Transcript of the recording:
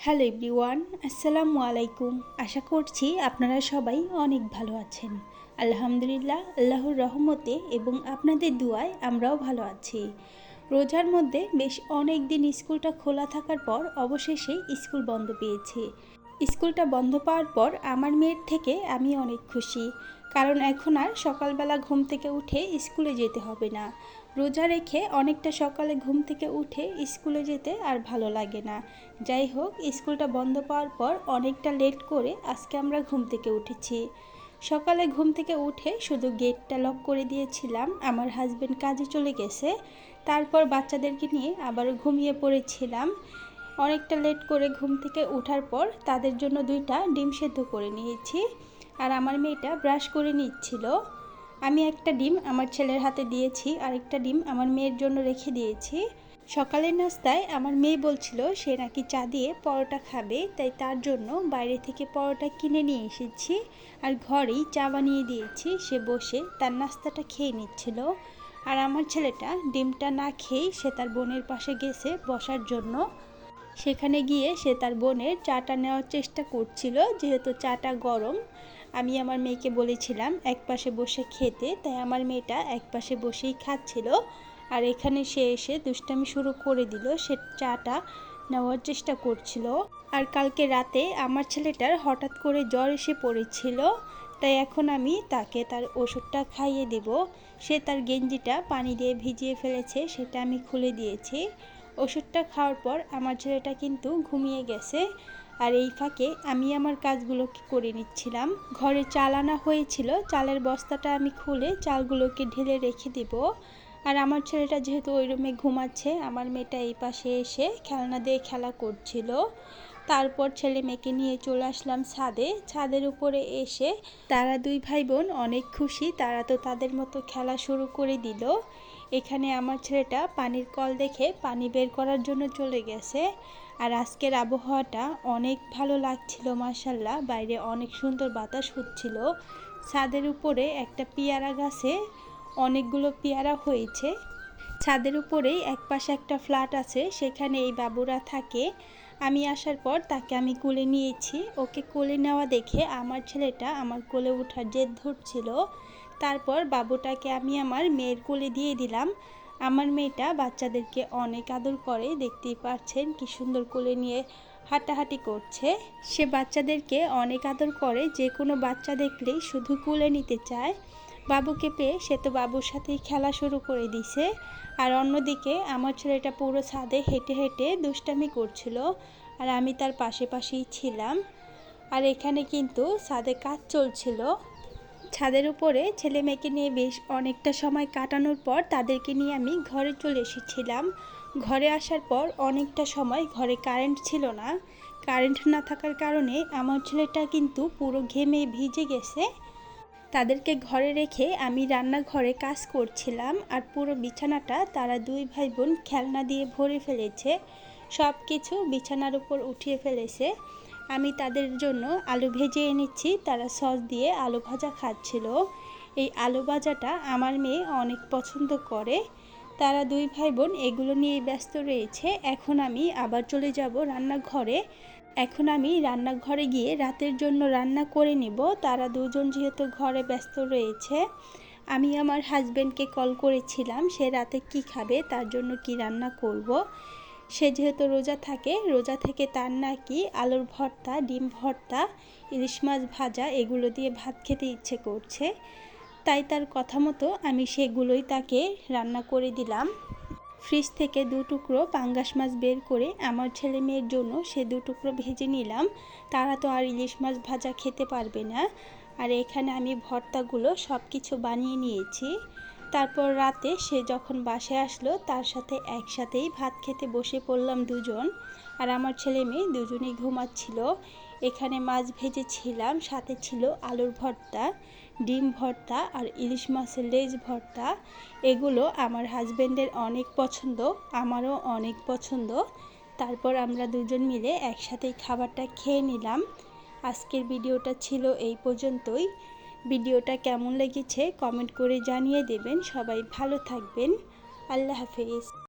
Hello everyone, আসসালামু আলাইকুম। আশা করছি আপনারা সবাই অনেক ভালো আছেন। আলহামদুলিল্লাহ, আল্লাহর রহমতে এবং আপনাদের দুয়ায় আমরাও ভালো আছি। রোজার মধ্যে বেশ অনেক দিন স্কুলটা খোলা থাকার পর অবশেষে স্কুল বন্ধ পেয়েছি। স্কুলটা বন্ধ পাওয়ার পর আমার মেয়ের থেকে আমি অনেক খুশি, কারণ এখন আর সকালবেলা ঘুম থেকে উঠে স্কুলে যেতে হবে না। রোজা রেখে অনেকটা সকালে ঘুম থেকে উঠে স্কুলে যেতে আর ভালো লাগে না। যাই হোক, স্কুলটা বন্ধ পাওয়ার পর অনেকটা লেট করে আজকে আমরা ঘুম থেকে উঠেছি। সকালে ঘুম থেকে উঠে শুধু গেটটা লক করে দিয়েছিলাম, আমার হাজবেন্ড কাজে চলে গেছে। তারপর বাচ্চাদেরকে নিয়ে আবারও ঘুমিয়ে পড়েছিলাম। অনেকটা লেট করে ঘুম থেকে ওঠার পর তাদের জন্য 2টা ডিম সেদ্ধ করে নিয়েছি, আর আমার মেয়েটা ব্রাশ করে নিচ্ছিল। আমি একটা ডিম আমার ছেলের হাতে দিয়েছি, আরেকটা ডিম আমার মেয়ের জন্য রেখে দিয়েছি। সকালের নাস্তায় আমার মেয়ে বলছিল সে নাকি চা দিয়ে পরোটা খাবে, তাই তার জন্য বাইরে থেকে পরোটা কিনে নিয়ে এসেছি আর ঘরেই চা বানিয়ে দিয়েছি। সে বসে তার নাস্তাটা খেয়ে নিচ্ছিল, আর আমার ছেলেটা ডিমটা না খেয়েই সে তার বোনের পাশে গেছে বসার জন্য। সেখানে গিয়ে সে তার বোনের চাটা নেওয়ার চেষ্টা করছিল, যেহেতু চাটা গরম। আমি আমার মেয়েকে বলেছিলাম এক পাশে বসে খেতে, তাই আমার মেয়েটা এক পাশে বসেই খাচ্ছিল। আর এখানে সে এসে দুষ্টামি শুরু করে দিল, সে চাটা নেওয়ার চেষ্টা করছিল। আর কালকে রাতে আমার ছেলেটার হঠাৎ করে জ্বর এসে পড়েছিল, তাই এখন আমি তাকে তার ওষুধটা খাইয়ে দেব। সে তার গেঞ্জিটা পানি দিয়ে ভিজিয়ে ফেলেছে, সেটা আমি খুলে দিয়েছি। ওষুধটা খাওয়ার পর আমার ছেলেটা কিন্তু ঘুমিয়ে গেছে, আর এই ফাঁকে আমি আমার কাজগুলো করে নিচ্ছিলাম। ঘরে চাল আনা হয়েছিল, চালের বস্তাটা আমি খুলে চালগুলোকে ঢেলে রেখে দেব। আর আমার ছেলেটা যেহেতু ওই রুমে ঘুমাচ্ছে, আমার মেয়েটা এই পাশে এসে খেলনা দিয়ে খেলা করছিল। তারপর ছেলে মেয়েকে নিয়ে চলে আসলাম ছাদে। ছাদের উপরে এসে তারা 2 ভাই বোন অনেক খুশি, তারা তো তাদের মতো খেলা শুরু করে দিল। এখানে আমার ছেলেটা পানির কল দেখে পানি বের করার জন্য চলে গেছে। আর আজকের আবহাওয়াটা অনেক ভালো লাগছিল মাশাআল্লাহ, বাইরে অনেক সুন্দর বাতাস হচ্ছিল। ছাদের উপরে একটা পেয়ারা গাছে অনেকগুলো পেয়ারা হয়েছে। ছাদের উপরেই এক পাশে একটা ফ্ল্যাট আছে, সেখানে এই বাবুরা থাকে। আমি আসার পর তাকে আমি কোলে নিয়েছি। ওকে কোলে নেওয়া দেখে আমার ছেলেটা আমার কোলে ওঠার জেদ ধরছিল। তারপর বাবুটাকে আমি আমার মেয়ের কোলে দিয়ে দিলাম। আমার মেয়েটা বাচ্চাদেরকে অনেক আদর করে, দেখতেই পাচ্ছেন কি সুন্দর কোলে নিয়ে হাঁটাহাঁটি করছে। সে বাচ্চাদেরকে অনেক আদর করে, যে কোনো বাচ্চা দেখলেই শুধু কোলে নিতে চায়। বাবুকে পেয়ে সে তো বাবুর সাথেই খেলা শুরু করে দিছে। আর অন্যদিকে আমার ছেলেটা পুরো ছাদে হেঁটে হেঁটে দুষ্টামি করছিল, আর আমি তার পাশে পাশেই ছিলাম। আর এখানে কিন্তু ছাদে কাজ চলছিল। ছাদের উপরে ছেলে মেয়েকে নিয়ে বেশ অনেকটা সময় কাটানোর পর তাদেরকে নিয়ে আমি ঘরে চলে এসেছিলাম। ঘরে আসার পর অনেকটা সময় ঘরে কারেন্ট ছিল না। কারেন্ট না থাকার কারণে আমার ছেলেটা কিন্তু পুরো ঘেমে ভিজে গেছে। তাদেরকে ঘরে রেখে আমি রান্নাঘরে কাজ করছিলাম, আর পুরো বিছানাটা তারা 2 ভাই বোন খেলনা দিয়ে ভরে ফেলেছে। সব কিছু বিছানার উপর উঠিয়ে ফেলেছে। আমি তাদের জন্য আলু ভেজে এনেছি, তারা সস দিয়ে আলু ভাজা খাচ্ছিল। এই আলু ভাজাটা আমার মেয়ে অনেক পছন্দ করে। তারা 2 ভাই বোন এগুলো নিয়ে ব্যস্ত রয়েছে। এখন আমি আবার চলে যাব রান্নাঘরে। এখন আমি রান্নাঘরে গিয়ে রাতের জন্য রান্না করে নেব। তারা দুজন যেহেতু ঘরে ব্যস্ত রয়েছে, আমি আমার হাজবেন্ডকে কল করেছিলাম সে রাতে কি খাবে, তার জন্য কি রান্না করব। সে যেহেতু রোজা থাকে, রোজা থেকে তার নাকি আলুর ভর্তা, ডিম ভর্তা, ইলিশ মাছ ভাজা এগুলো দিয়ে ভাত খেতে ইচ্ছে করছে। তাই তার কথা মতো আমি সেগুলোই তাকে রান্না করে দিলাম। ফ্রিজ থেকে 2 টুকরো পাঙ্গাস মাছ বের করে আমার ছেলে মেয়ের জন্য সে 2 টুকরো ভেজে নিলাম। তারা তো আর ইলিশ মাছ ভাজা খেতে পারবে না। আর এখানে আমি ভর্তাগুলো সব কিছু বানিয়ে নিয়েছি। তারপর রাতে সে যখন বাসায় আসলো, তার সাথে একসাথেই ভাত খেতে বসে পড়লাম দুজন। আর আমার ছেলে মেয়ে দুজনেই ঘুমাচ্ছিল। এখানে মাছ ভেজেছিলাম, সাথে ছিল আলুর ভর্তা, ডিম ভর্তা আর ইলিশ মাছের লেজ ভর্তা। এগুলো আমার হাজবেন্ডের অনেক পছন্দ, আমারও অনেক পছন্দ। তারপর আমরা দুজন মিলে একসাথেই খাবারটা খেয়ে নিলাম। আজকের ভিডিওটা ছিল এই পর্যন্তই। ভিডিওটা কেমন লেগেছে কমেন্ট করে জানিয়ে দেবেন। সবাই ভালো থাকবেন। আল্লাহ হাফেজ।